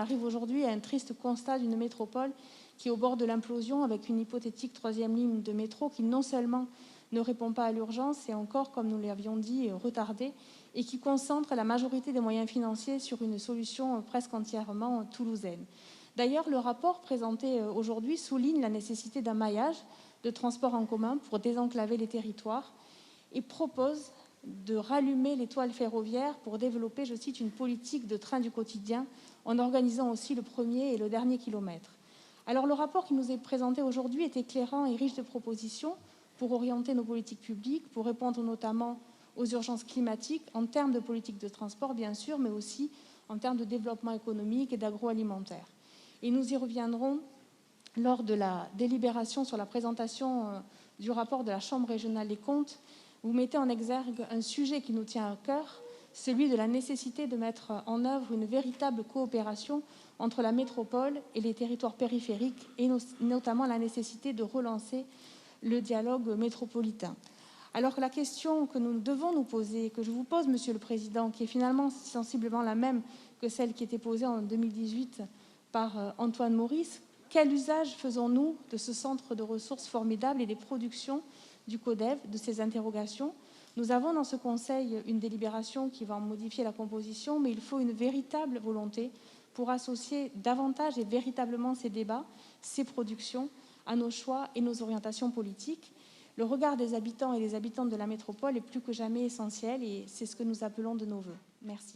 arrive aujourd'hui à un triste constat d'une métropole qui est au bord de l'implosion, avec une hypothétique troisième ligne de métro qui non seulement ne répond pas à l'urgence, et encore, comme nous l'avions dit, retardée, et qui concentre la majorité des moyens financiers sur une solution presque entièrement toulousaine. D'ailleurs, le rapport présenté aujourd'hui souligne la nécessité d'un maillage de transport en commun pour désenclaver les territoires et propose de rallumer l'étoile ferroviaire pour développer, je cite, une politique de train du quotidien en organisant aussi le premier et le dernier kilomètre. Alors le rapport qui nous est présenté aujourd'hui est éclairant et riche de propositions pour orienter nos politiques publiques, pour répondre notamment aux urgences climatiques en termes de politique de transport, bien sûr, mais aussi en termes de développement économique et d'agroalimentaire. Et nous y reviendrons lors de la délibération sur la présentation du rapport de la Chambre régionale des comptes. Vous mettez en exergue un sujet qui nous tient à cœur, celui de la nécessité de mettre en œuvre une véritable coopération entre la métropole et les territoires périphériques, et notamment la nécessité de relancer le dialogue métropolitain. Alors que la question que nous devons nous poser, que je vous pose, Monsieur le Président, qui est finalement sensiblement la même que celle qui était posée en 2018 par Antoine Maurice, quel usage faisons-nous de ce centre de ressources formidable et des productions du CODEV, de ces interrogations? Nous avons dans ce Conseil une délibération qui va en modifier la composition, mais il faut une véritable volonté pour associer davantage et véritablement ces débats, ces productions, à nos choix et nos orientations politiques. Le regard des habitants et des habitantes de la métropole est plus que jamais essentiel et c'est ce que nous appelons de nos vœux. Merci.